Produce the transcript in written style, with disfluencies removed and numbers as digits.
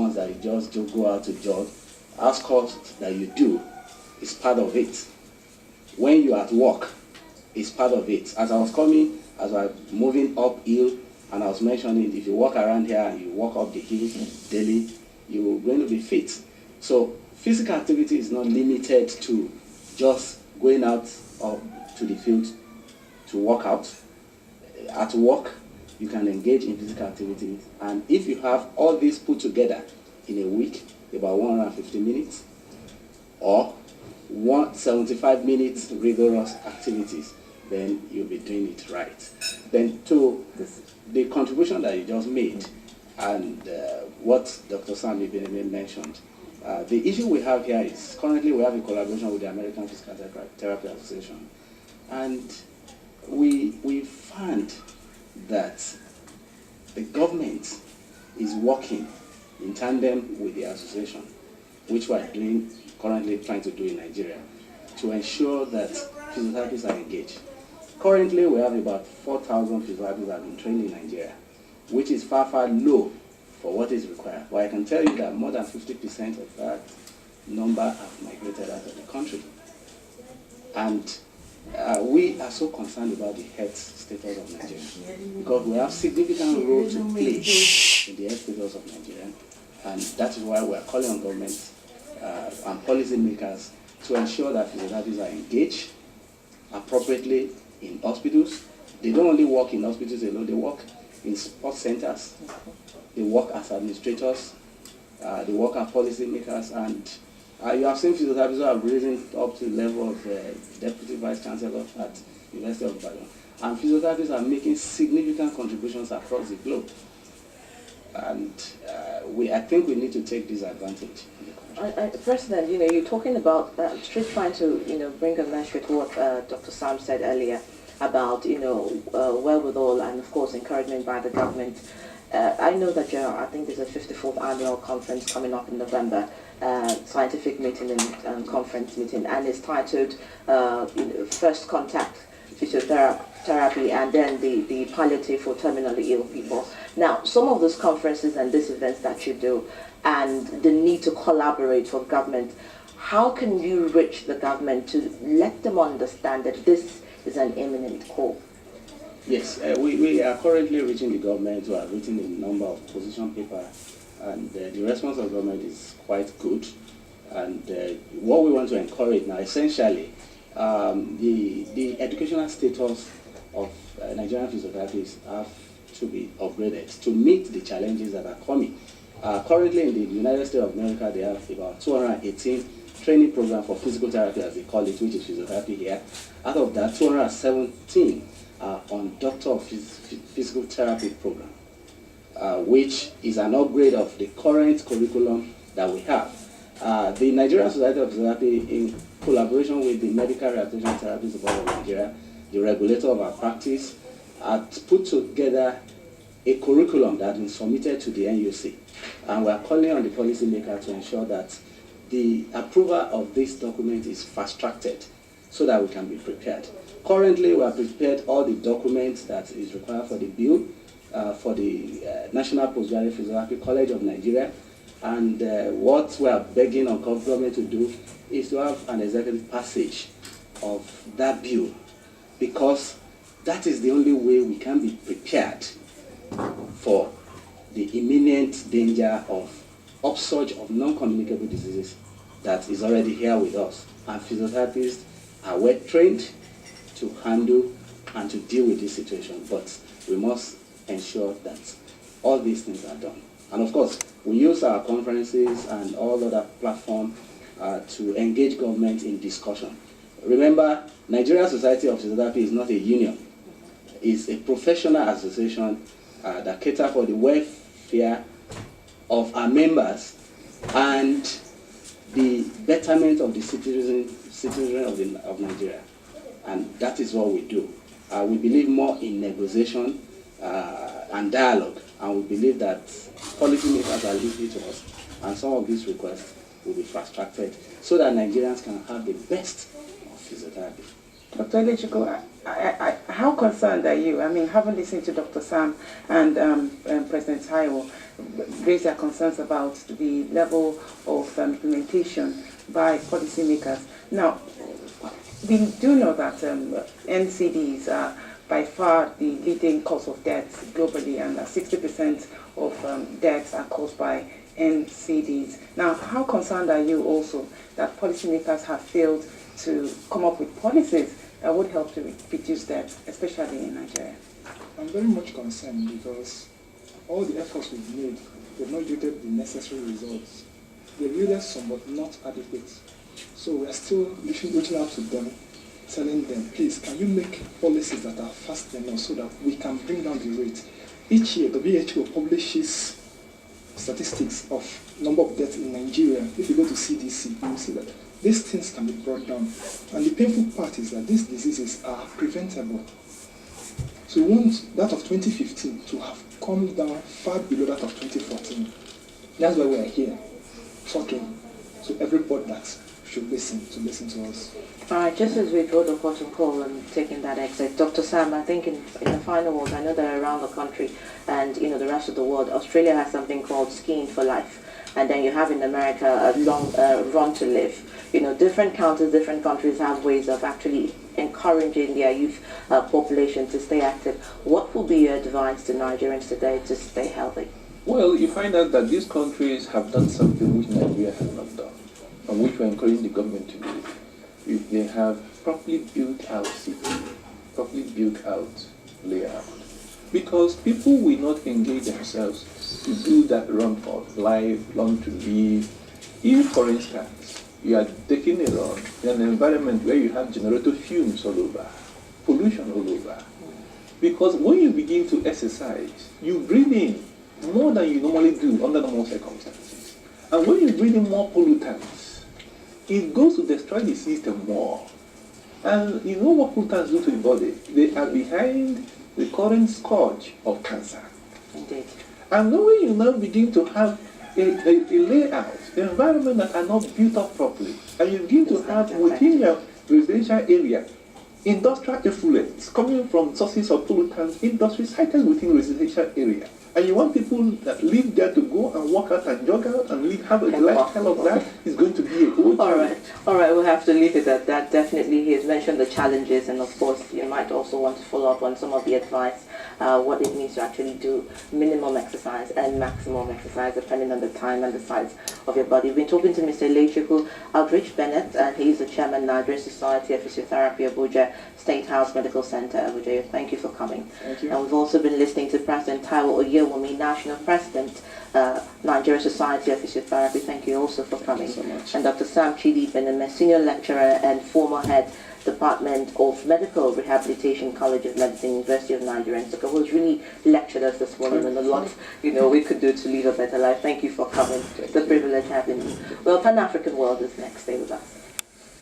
ones that you just go out to jog. Our sport that you do is part of it. When you're at work, it's part of it. As I was coming, as I was moving uphill, and I was mentioning, if you walk around here and you walk up the hills daily, you're going to be fit. So physical activity is not limited to just going out to the field to work out. At work, you can engage in physical activities, and if you have all this put together in a week, about 150 minutes, or 175 minutes rigorous activities, then you'll be doing it right. Then to the contribution that you just made, and what Dr. Sam Ibeneme mentioned, the issue we have here is currently we have a collaboration with the American Physiotherapy Association, and we found that the government is working in tandem with the association, which we are doing currently trying to do in Nigeria, to ensure that physiotherapists are engaged. Currently, we have about 4,000 physiotherapists that have been trained in Nigeria, which is far, far low for what is required. But I can tell you that more than 50% of that number have migrated out of the country. And we are so concerned about the health status of Nigeria, because we have significant role to play in the health status of Nigeria. And that is why we are calling on government and policy makers to ensure that physiotherapists are engaged appropriately in hospitals. They don't only work in hospitals alone, they work in sports centers, they work as administrators, they work as policy makers, and you have seen physiotherapists who have risen up to the level of Deputy Vice Chancellor at University of Ibadan. And physiotherapists are making significant contributions across the globe. And I think we need to take this advantage. President, you're talking about just trying to, bring a message to what Dr. Sam said earlier about, wherewithal and, of course, encouragement by the government. I know that I think there's a 54th annual conference coming up in November, scientific meeting and conference meeting, and it's titled First Contact Physiotherapy, and then the palliative for terminally ill people. Now, some of those conferences and these events that you do, and the need to collaborate for government, how can you reach the government to let them understand that this is an imminent call? Yes, we are currently reaching the government, who have written a number of position papers, and the response of government is quite good. And what we want to encourage now, essentially, the educational status of Nigerian physiotherapists have to be upgraded to meet the challenges that are coming. Currently in the United States of America, they have about 218 training programs for physical therapy, as they call it, which is physiotherapy here. Out of that, 217 are on Doctor of Physical Therapy program, which is an upgrade of the current curriculum that we have. The Nigeria Society of Physiotherapy, in collaboration with the Medical Rehabilitation Therapists Board of Nigeria, the regulator of our practice, had put together a curriculum that has been submitted to the NUC. And we are calling on the policymaker to ensure that the approval of this document is fast-tracked so that we can be prepared. Currently, we have prepared all the documents that is required for the bill for the National Postgraduate Physiotherapy College of Nigeria. And what we are begging on government to do is to have an executive passage of that bill, because that is the only way we can be prepared for the imminent danger of upsurge of non-communicable diseases that is already here with us. And physiotherapists are well trained to handle and to deal with this situation, but we must ensure that all these things are done. And of course, we use our conferences and all other platforms to engage government in discussion. Remember, Nigeria Society of Physiotherapy is not a union. It's a professional association that caters for the welfare of our members and the betterment of the citizen of Nigeria. And that is what we do. We believe more in negotiation and dialogue, and we believe that policymakers are listening to us, and some of these requests will be fast-tracked so that Nigerians can have the best of physiotherapy. Dr. Ilechukwu, how concerned are you? I mean, having listened to Dr. Sam and President Taiwo, raised their concerns about the level of implementation by policymakers. Now, we do know that NCDs are by far the leading cause of deaths globally, and 60% of deaths are caused by NCDs. Now, how concerned are you also that policymakers have failed to come up with policies that would help to reduce deaths, especially in Nigeria? I'm very much concerned because all the efforts we've made, they've not yielded the necessary results. They've yielded some, but not adequate. So we are still reaching out to them, telling them, please, can you make policies that are fast enough so that we can bring down the rate? Each year, the WHO publishes statistics of number of deaths in Nigeria. If you go to CDC, you will see that these things can be brought down. And the painful part is that these diseases are preventable. So we want that of 2015 to have come down far below that of 2014. That's why we are here, talking to everybody that should listen to us. All right, just as we draw the curtain call and taking that exit, Dr. Sam, I think in the final words, I know that around the country and the rest of the world, Australia has something called Skiing for Life, and then you have in America a long Run to Live. Different countries, different countries have ways of actually encouraging their youth population to stay active. What will be your advice to Nigerians today to stay healthy? Well, you find out that these countries have done something which Nigeria has not done, and which we're encouraging the government to do. If they have properly built out cities, properly built out layout, because people will not engage themselves to do that run for life, run to live. If, for instance, you are taking a run in an environment where you have generator fumes all over, pollution all over, because when you begin to exercise, you breathe in more than you normally do under normal circumstances. And when you breathe in more pollutants, it goes to destroy the system more. And you know what pollutants do to the body? They are behind the current scourge of cancer. Indeed. And when you now begin to have a layout, an environment that are not built up properly, and you begin to have within your residential area industrial effluents coming from sources of pollutants, industry sited within residential area, and you want people that live there to go and walk out and jog out and have a lifestyle of that, is going to be a whole challenge. All right, we'll have to leave it at that. Definitely, he has mentioned the challenges, and of course, you might also want to follow up on some of the advice, what it means to actually do minimum exercise and maximum exercise, depending on the time and the size of your body. We've been talking to Mr. Ilechukwu, Aldrich-Benett, and he's the chairman, Nigeria Society of Physiotherapy, Abuja State House Medical Center, Abuja. Thank you for coming. Thank you. And we've also been listening to President Taiwo Oyewumi, National President, Nigeria Society of Physiotherapy. Thank you also for coming. Thank you so much. And Dr. Sam Ibeneme, Senior Lecturer and former Head Department of Medical Rehabilitation, College of Medicine, University of Nigeria, who has really lectured us this morning on a lot we could do to live a better life. Thank you for coming. It's a privilege having you. Well, Pan-African World is next. Stay with us.